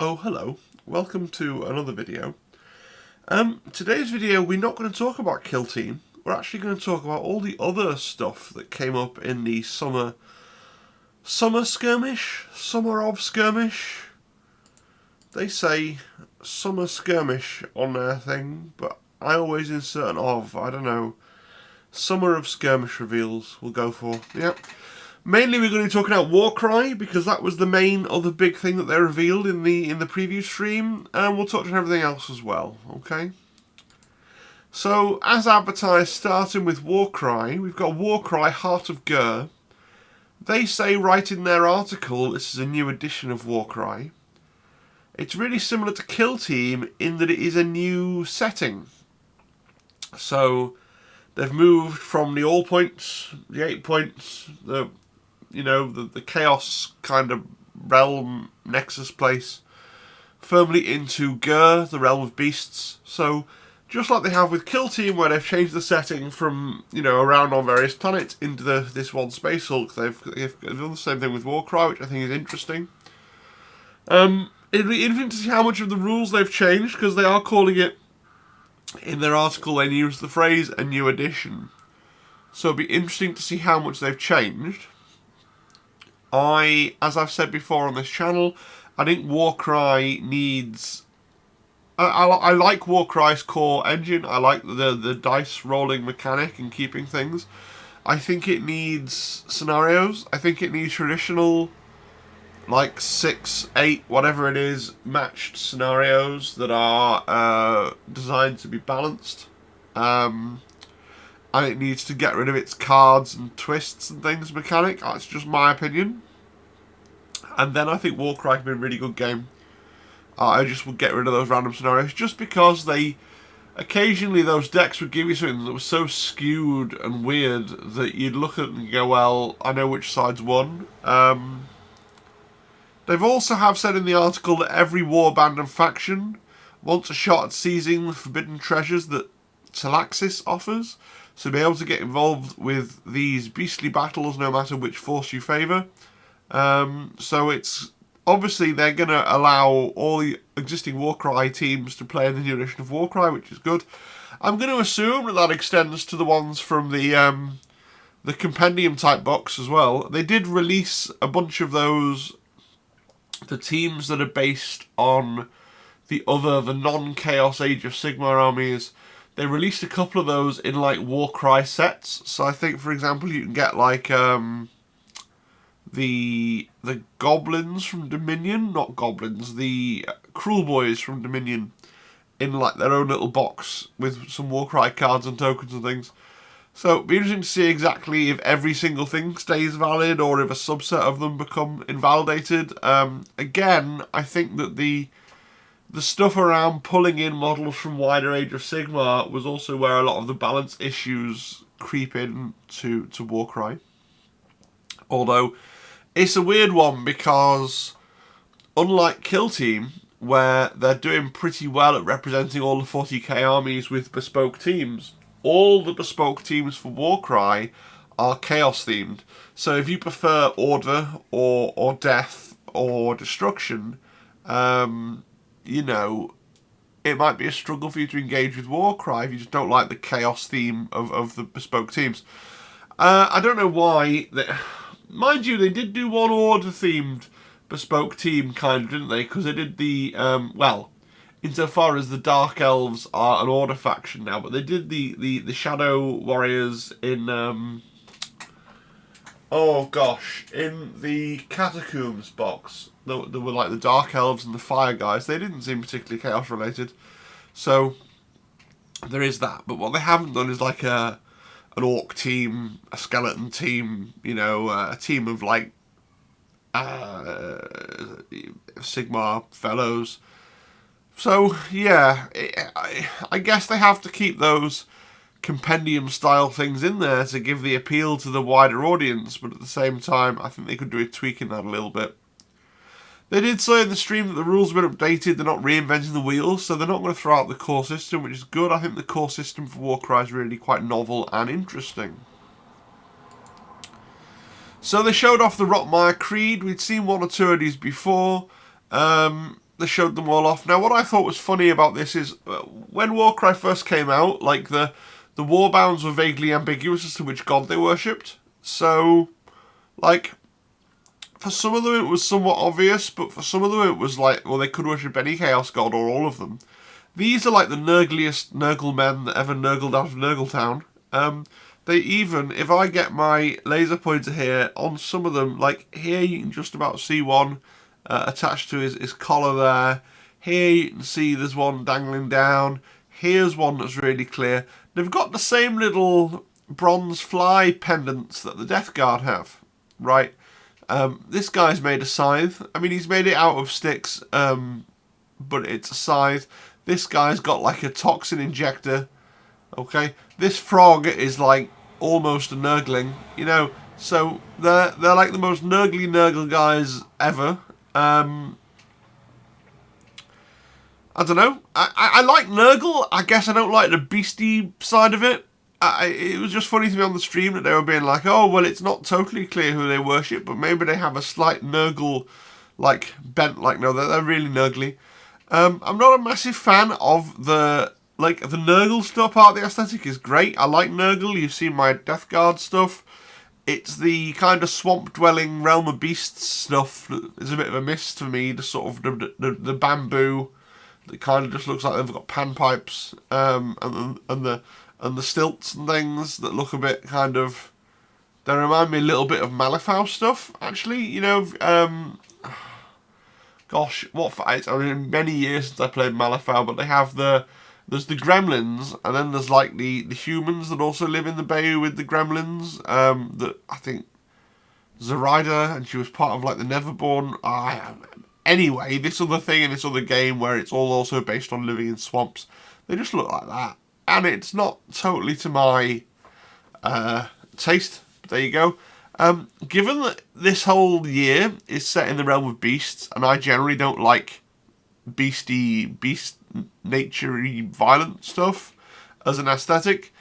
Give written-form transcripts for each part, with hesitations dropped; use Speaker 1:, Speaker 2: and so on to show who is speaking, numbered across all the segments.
Speaker 1: Oh, hello. Welcome to another video. Today's video, we're not going to talk about Kill Team. We're actually going to talk about all the other stuff that came up in the Summer Skirmish? Summer of Skirmish? They say Summer Skirmish on their thing, but I always insert an of. I don't know. Summer of Skirmish reveals we'll go for. Yep. Mainly we're going to be talking about Warcry, because that was the main other big thing that they revealed in the previous stream, and we'll touch on everything else as well, okay? So, as advertised, starting with Warcry, we've got Warcry Heart of Ger. They say right in their article this is a new edition of Warcry. It's really similar to Kill Team in that it is a new setting. So, they've moved from the all points, the 8 points, the chaos kind of realm nexus place, firmly into Ger, the realm of beasts. So, just like they have with Kill Team, where they've changed the setting from, around on various planets into this one Space Hulk, they've done the same thing with Warcry, which I think is interesting. It'd be interesting to see how much of the rules they've changed, because they are calling it, in their article, they use the phrase, a new edition. So it'd be interesting to see how much they've changed. As I've said before on this channel, I think Warcry needs... I like Warcry's core engine. I like the dice rolling mechanic and keeping things. I think it needs scenarios. I think it needs traditional, like 6, 8, whatever it is, matched scenarios that are designed to be balanced. And it needs to get rid of its cards and twists and things mechanic. That's just my opinion. And then I think Warcry can be a really good game. I just would get rid of those random scenarios, just because occasionally those decks would give you something that was so skewed and weird that you'd look at it and go, well, I know which side's won. They've also have said in the article that every warband and faction wants a shot at seizing the forbidden treasures that Talaxis offers. So be able to get involved with these beastly battles no matter which force you favour. So it's... Obviously, they're going to allow all the existing Warcry teams to play in the new edition of Warcry, which is good. I'm going to assume that extends to the ones from the compendium type box as well. They did release a bunch of those, the teams that are based on the non-Chaos Age of Sigmar armies. They released a couple of those in like Warcry sets. So I think, for example, you can get like the goblins from Dominion, not goblins, the Cruel Boys from Dominion in like their own little box with some Warcry cards and tokens and things. So it'd be interesting to see exactly if every single thing stays valid or if a subset of them become invalidated. Again, I think that the stuff around pulling in models from wider Age of Sigmar was also where a lot of the balance issues creep in to Warcry. Although it's a weird one, because unlike Kill Team, where they're doing pretty well at representing all the 40k armies with bespoke teams, all the bespoke teams for Warcry are Chaos themed. So if you prefer Order or Death or Destruction, it might be a struggle for you to engage with Warcry if you just don't like the Chaos theme of the bespoke teams. I don't know why... Mind you, they did do one Order-themed bespoke team, kind of, didn't they? Because they did the, insofar as the Dark Elves are an Order faction now, but they did the Shadow Warriors in, in the Catacombs box. There were like the Dark Elves and the Fire guys. They didn't seem particularly Chaos-related. So, there is that. But what they haven't done is like an Orc team, a Skeleton team, a team of like Sigmar fellows. So yeah, I guess they have to keep those compendium style things in there to give the appeal to the wider audience, but at the same time I think they could do a tweak in that a little bit. They did say in the stream that the rules have been updated, they're not reinventing the wheels, so they're not going to throw out the core system, which is good. I think the core system for Warcry is really quite novel and interesting. So they showed off the Rotmeier Creed. We'd seen one or two of these before. they showed them all off. Now, what I thought was funny about this is when Warcry first came out, like the warbounds were vaguely ambiguous as to which god they worshipped. So, like, for some of them it was somewhat obvious, but for some of them it was like, well, they could worship any chaos god or all of them. These are like the nurgliest Nurgle men that ever nurgled out of Nurgletown. They even, if I get my laser pointer here, on some of them, like here you can just about see one attached to his collar there. Here you can see there's one dangling down. Here's one that's really clear. They've got the same little bronze fly pendants that the Death Guard have, right? This guy's made a scythe. I mean, he's made it out of sticks, but it's a scythe. This guy's got like a toxin injector. Okay, this frog is like almost a nurgling, you know. So they're like the most nurgly nurgle guys ever. I don't know. I like Nurgle. I guess I don't like the beastie side of it. It was just funny to me on the stream that they were being like, oh, well, it's not totally clear who they worship, but maybe they have a slight Nurgle, like, bent, like, no, they're really Nurgly. I'm not a massive fan of the Nurgle stuff. Part of the aesthetic is great. I like Nurgle. You've seen my Death Guard stuff. It's the kind of swamp-dwelling Realm of Beasts stuff that is a bit of a miss to me. The sort of the bamboo that kind of just looks like they've got panpipes, and the stilts and things that look a bit kind of... They remind me a little bit of Malifaux stuff, actually. You know, gosh, it's been many years since I played Malifaux, but they have there's the gremlins, and then there's like the humans that also live in the bayou with the gremlins. That I think Zoraida, and she was part of like the Neverborn. Anyway, this other thing in this other game where it's all also based on living in swamps, they just look like that, and it's not totally to my taste. But there you go. Given that this whole year is set in the realm of beasts, and I generally don't like beast nature-y violent stuff as an aesthetic,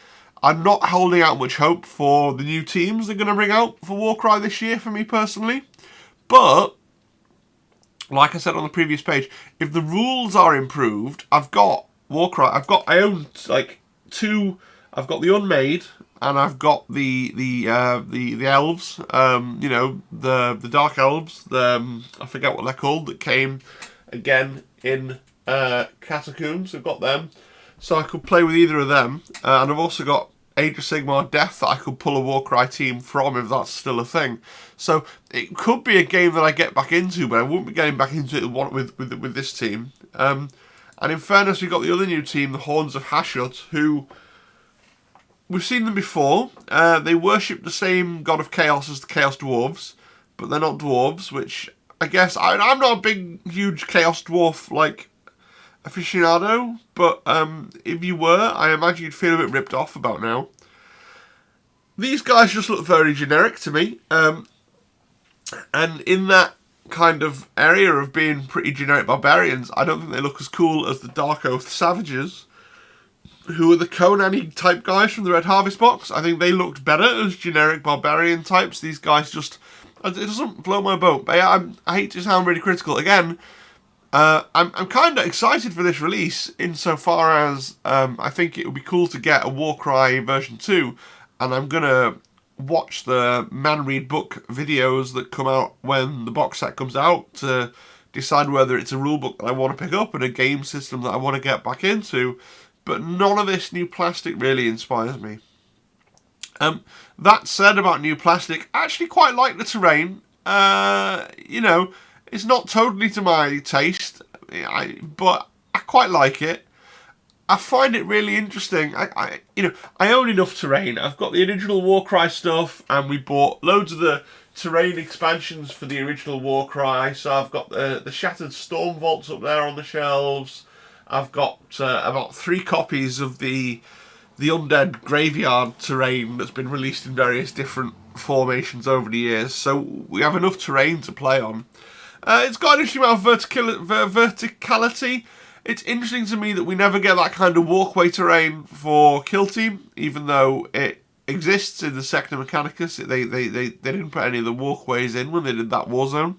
Speaker 1: I'm not holding out much hope for the new teams they're going to bring out for Warcry this year for me personally. But like I said on the previous page, if the rules are improved, I've got Warcry. I own like two. I've got the Unmade, and I've got the elves. You know, the Dark Elves. I forget what they're called. That came again in Catacombs. I've got them, so I could play with either of them. And I've also got Age of Sigmar Death that I could pull a Warcry team from if that's still a thing. So it could be a game that I get back into, but I wouldn't be getting back into it with this team. And in fairness, we've got the other new team, the Horns of Hashit, who we've seen them before. They worship the same god of chaos as the Chaos Dwarves, but they're not dwarves, which I guess I'm not a big, huge Chaos Dwarf like aficionado, but if you were, I imagine you'd feel a bit ripped off about now. These guys just look very generic to me, and in that kind of area of being pretty generic barbarians, I don't think they look as cool as the Dark Oath Savages, who are the Conan type guys from the Red Harvest box. I think they looked better as generic barbarian types. These guys just... It doesn't blow my boat. But yeah, I hate to sound really critical. Again, I'm kind of excited for this release insofar as I think it would be cool to get a Warcry version 2, and I'm going to watch the Man Read Book videos that come out when the box set comes out to decide whether it's a rulebook that I want to pick up and a game system that I want to get back into. But none of this new plastic really inspires me. That said about new plastic, I actually quite like the terrain. You know, it's not totally to my taste, but I quite like it. I find it really interesting. I own enough terrain. I've got the original Warcry stuff, and we bought loads of the terrain expansions for the original Warcry. So I've got the Shattered Storm Vaults up there on the shelves. I've got about 3 copies of the Undead Graveyard terrain that's been released in various different formations over the years. So we have enough terrain to play on. It's got an interesting amount of verticality. It's interesting to me that we never get that kind of walkway terrain for Kill Team, even though it exists in the Sector Mechanicus. They didn't put any of the walkways in when they did that Warzone.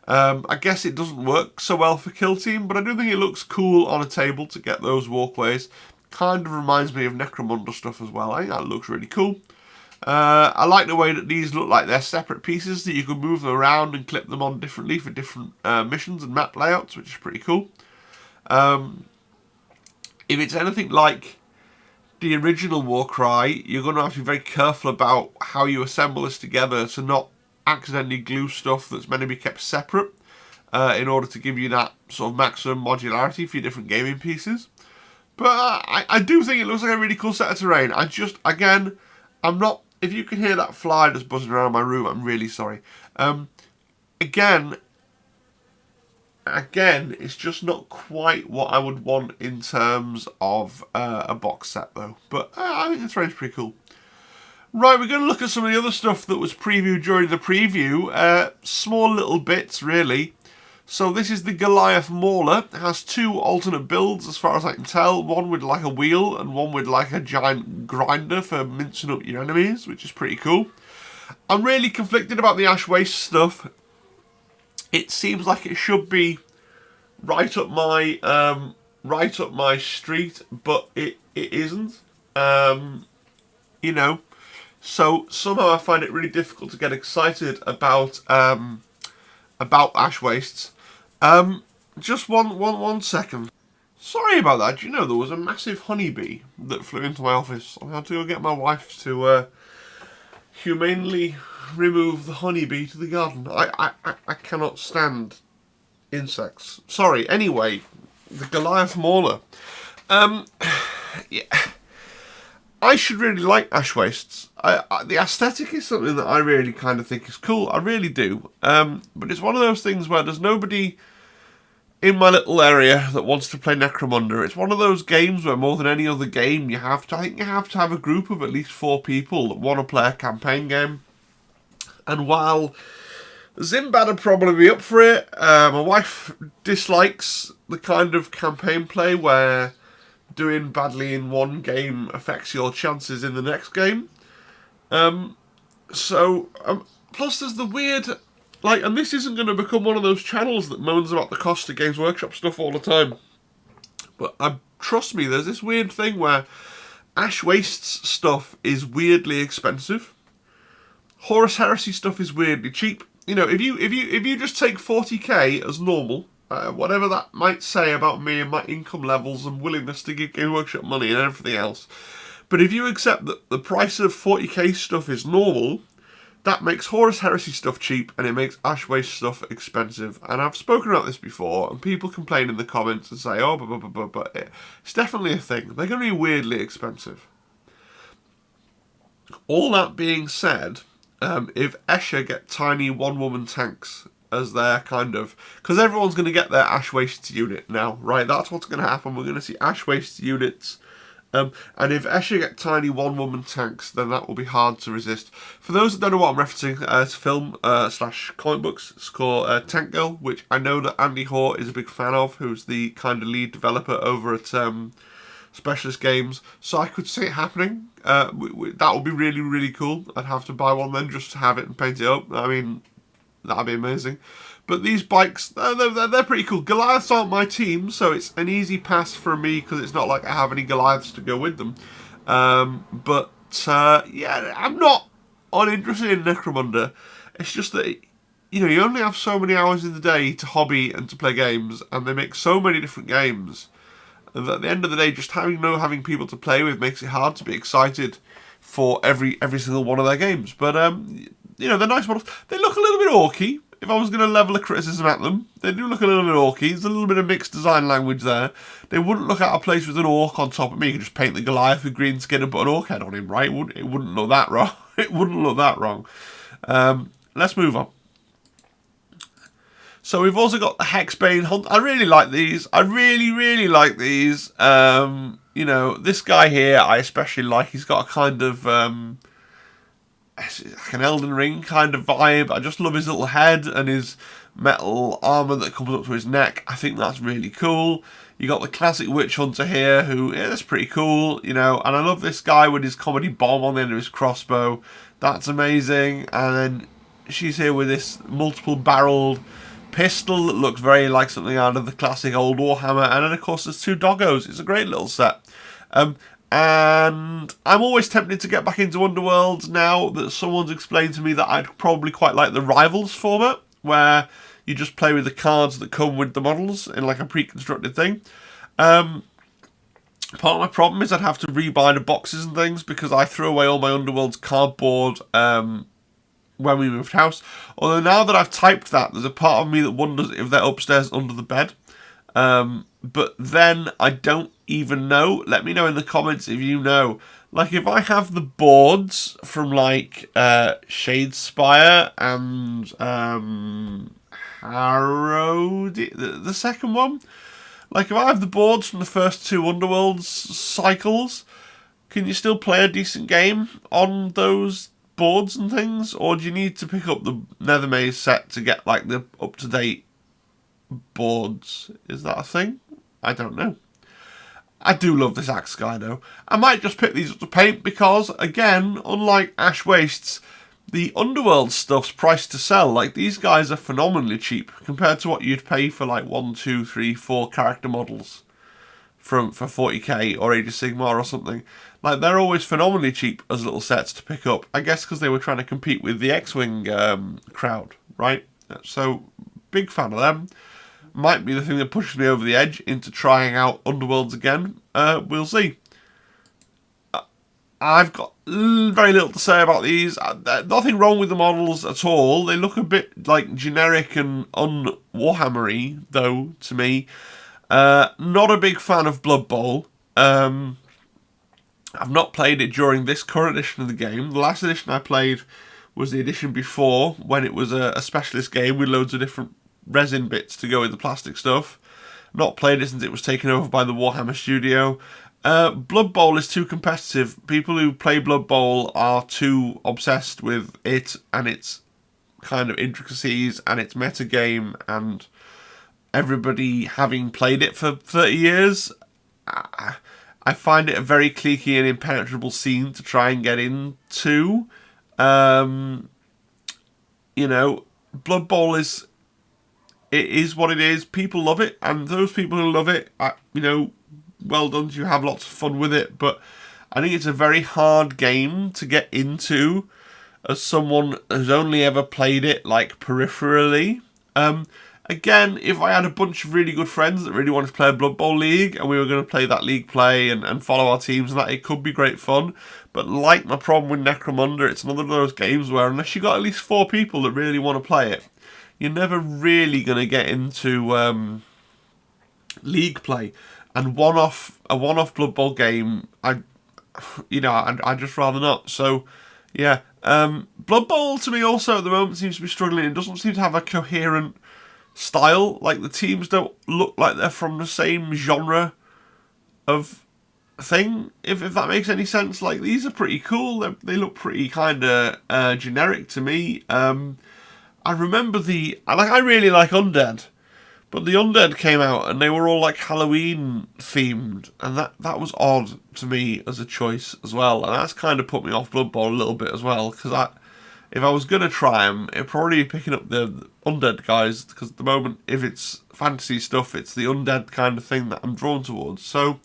Speaker 1: I guess it doesn't work so well for Kill Team, but I do think it looks cool on a table to get those walkways. Kind of reminds me of Necromunda stuff as well. I think that looks really cool. I like the way that these look like they're separate pieces, that you can move them around and clip them on differently for different missions and map layouts, which is pretty cool. If it's anything like the original Warcry, you're going to have to be very careful about how you assemble this together to not accidentally glue stuff that's meant to be kept separate in order to give you that sort of maximum modularity for your different gaming pieces. But I do think it looks like a really cool set of terrain. Again, I'm not... If you can hear that fly just buzzing around my room, I'm really sorry. Again, it's just not quite what I would want in terms of a box set, though. But I think the terrain's pretty cool. Right, we're going to look at some of the other stuff that was previewed during the preview. Small little bits, really. So this is the Goliath Mauler. It has two alternate builds, as far as I can tell. One with like a wheel and one with like a giant grinder for mincing up your enemies, which is pretty cool. I'm really conflicted about the Ash Waste stuff. It seems like it should be right up my street, but it isn't. You know, so somehow I find it really difficult to get excited about Ash Wastes. Just one second. Sorry about that. Do you know there was a massive honeybee that flew into my office? I had to go get my wife to humanely remove the honeybee to the garden. I cannot stand insects. Sorry. Anyway, the Goliath Mauler. Yeah. I should really like Ash Wastes. The aesthetic is something that I really kind of think is cool. I really do. But it's one of those things where there's nobody in my little area that wants to play Necromunda. It's one of those games where more than any other game, I think you have to have a group of at least 4 people that want to play a campaign game. And while Zimbad would probably be up for it, my wife dislikes the kind of campaign play where doing badly in one game affects your chances in the next game. Plus there's the weird... and this isn't going to become one of those channels that moans about the cost of Games Workshop stuff all the time. But trust me, there's this weird thing where Ash Wastes stuff is weirdly expensive. Horus Heresy stuff is weirdly cheap. You know, if you just take 40k as normal, whatever that might say about me and my income levels and willingness to give Game Workshop money and everything else, but if you accept that the price of 40k stuff is normal, that makes Horus Heresy stuff cheap and it makes Ash Waste stuff expensive. And I've spoken about this before, and people complain in the comments and say, oh, but it's definitely a thing. They're going to be weirdly expensive. All that being said, if Escher get tiny one-woman tanks as their kind of... Because everyone's going to get their Ash Waste unit now, right? That's what's going to happen. We're going to see Ash Waste units. And if Escher get tiny one-woman tanks, then that will be hard to resist. For those that don't know what I'm referencing, it's film / comic books. It's called Tank Girl, which I know that Andy Hoare is a big fan of, who's the kind of lead developer over at Specialist Games. So I could see it happening. That would be really, really cool. I'd have to buy one then just to have it and paint it up. I mean, that'd be amazing. But these bikes, they're pretty cool. Goliaths aren't my team, so it's an easy pass for me because it's not like I have any Goliaths to go with them. Yeah, I'm not uninterested in Necromunda. It's just that, you only have so many hours in the day to hobby and to play games, and they make so many different games. And at the end of the day, just having people to play with makes it hard to be excited for every single one of their games. But, they're nice models. They look a little bit orky. If I was going to level a criticism at them, they do look a little bit orky. There's a little bit of mixed design language there. They wouldn't look out of place with an orc on top of me. You could just paint the Goliath with green skin and put an orc head on him, right? It wouldn't look that wrong. It wouldn't look that wrong. Let's move on. So we've also got the Hexbane Hunt. I really like these. I really, really like these. This guy here, I especially like. He's got a kind of... like an Elden Ring kind of vibe. I just love his little head and his metal armour that comes up to his neck. I think that's really cool. You got the classic Witch Hunter here, that's pretty cool, and I love this guy with his comedy bomb on the end of his crossbow. That's amazing. And then she's here with this multiple-barreled pistol that looks very like something out of the classic old Warhammer, and then of course there's 2 doggos. It's a great little set. And I'm always tempted to get back into Underworld now that someone's explained to me that I'd probably quite like the Rivals format, where you just play with the cards that come with the models in like a pre-constructed thing. Part of my problem is I'd have to rebuy the boxes and things because I threw away all my Underworld's cardboard when we moved house. Although now that I've typed that, there's a part of me that wonders if they're upstairs under the bed. But then I don't even know. Let me know in the comments if you know. Like, if I have the boards from, like, Shadespire and Harrow, the second one. Like, if I have the boards from the first 2 Underworlds cycles, can you still play a decent game on those boards and things? Or do you need to pick up the Nethermaze set to get, like, the up-to-date boards? Is that a thing? I don't know. I do love this Axe guy though. I might just pick these up to paint because, again, unlike Ash Wastes, the Underworld stuff's priced to sell. Like, these guys are phenomenally cheap compared to what you'd pay for like 1, 2, 3, 4 character models for 40k or Age of Sigmar or something. Like, they're always phenomenally cheap as little sets to pick up. I guess because they were trying to compete with the X-Wing crowd, right? So, big fan of them. Might be the thing that pushes me over the edge into trying out Underworlds again. We'll see. I've got very little to say about these. Nothing wrong with the models at all. They look a bit like generic and un-Warhammery, though, to me. Not a big fan of Blood Bowl. I've not played it during this current edition of the game. The last edition I played was the edition before, when it was a specialist game with loads of different resin bits to go with the plastic stuff. Not played it since it was taken over by the Warhammer studio. Blood Bowl is too competitive. People who play Blood Bowl are too obsessed with it and its kind of intricacies and its metagame, and everybody having played it for 30 years, I find it a very cliquey and impenetrable scene to try and get into. You know, Blood Bowl is what it is. People love it, and those people who love it, you know, well done to you, have lots of fun with it. But I think it's a very hard game to get into as someone who's only ever played it like peripherally. Again, if I had a bunch of really good friends that really wanted to play a Blood Bowl league and we were going to play that league play and follow our teams and that, it could be great fun. But like my problem with Necromunda, it's another of those games where unless you got at least 4 people that really want to play it, you're never really going to get into league play. And a one-off Blood Bowl game, I'd just rather not. So, yeah. Blood Bowl, to me, also, at the moment, seems to be struggling. It doesn't seem to have a coherent style. Like, the teams don't look like they're from the same genre of thing, if that makes any sense. Like, these are pretty cool. They look pretty kind of generic to me. I remember I really like Undead, but the Undead came out and they were all like Halloween themed, and that was odd to me as a choice as well, and that's kind of put me off Blood Bowl a little bit as well, because if I was going to try them, it'd probably be picking up the Undead guys, because at the moment, if it's fantasy stuff, it's the Undead kind of thing that I'm drawn towards. So,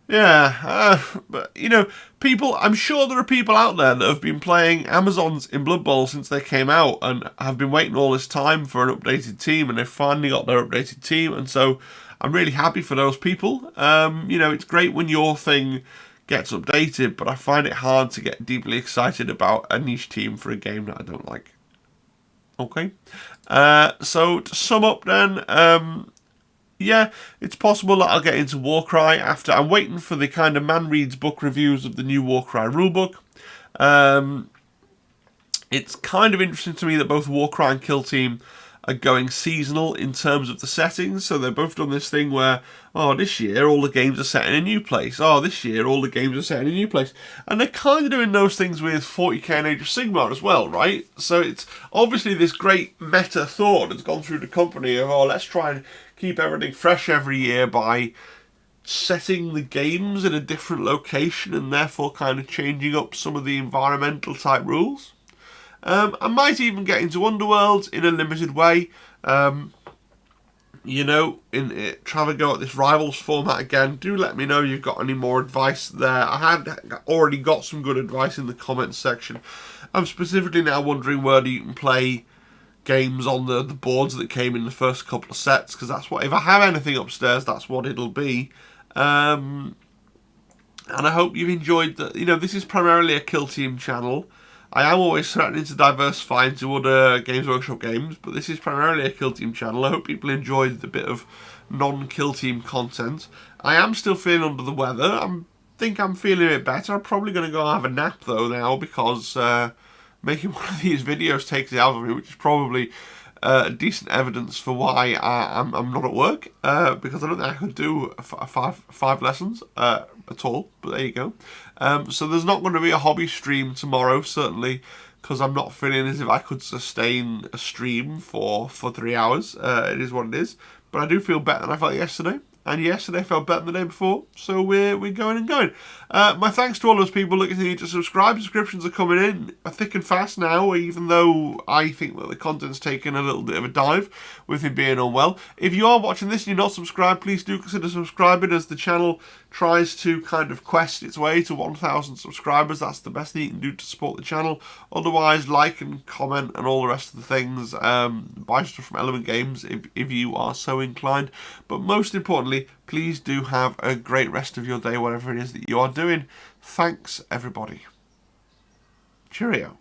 Speaker 1: yeah, but, you know, I'm sure there are people out there that have been playing Amazons in Blood Bowl since they came out and have been waiting all this time for an updated team, and they've finally got their updated team, and so I'm really happy for those people. You know, it's great when your thing gets updated, but I find it hard to get deeply excited about a niche team for a game that I don't like. Okay, so to sum up then, yeah, it's possible that I'll get into Warcry after. I'm waiting for the kind of man reads book reviews of the new Warcry rulebook. It's kind of interesting to me that both Warcry and Kill Team are going seasonal in terms of the settings. So they've both done this thing where, oh, this year all the games are set in a new place. Oh, this year all the games are set in a new place. And they're kind of doing those things with 40k and Age of Sigmar as well, right? So it's obviously this great meta thought that's gone through the company of, oh, let's try and keep everything fresh every year by setting the games in a different location and therefore kind of changing up some of the environmental type rules. I might even get into Underworld in a limited way. You know, trying to go at this Rivals format again. Do let me know you've got any more advice there. I had already got some good advice in the comments section. I'm specifically now wondering whether you can play games on the boards that came in the first couple of sets, because that's what, if I have anything upstairs, that's what it'll be. And I hope you've enjoyed that. You know, this is primarily a kill team channel. I am always threatening to diversify into other Games Workshop games, but this is primarily a kill team channel. I hope people enjoyed the bit of non-kill team content. I am still feeling under the weather. I think I'm feeling a bit better. I'm probably going to go have a nap though now, because making one of these videos takes it out of me, which is probably decent evidence for why I'm not at work, because I don't think I could do five lessons at all, but there you go. So there's not going to be a hobby stream tomorrow, certainly, because I'm not feeling as if I could sustain a stream for 3 hours. It is what it is, but I do feel better than I felt yesterday. And yesterday felt better than the day before, so we're going and going. My thanks to all those people that continue to subscribe. Subscriptions are coming in thick and fast now, even though I think that the content's taken a little bit of a dive with me being unwell. If you are watching this and you're not subscribed, please do consider subscribing, as the channel tries to kind of quest its way to 1,000 subscribers. That's the best thing you can do to support the channel. Otherwise, like and comment and all the rest of the things. Buy stuff from Element Games if you are so inclined. But most importantly, please do have a great rest of your day, whatever it is that you are doing. Thanks, everybody. Cheerio.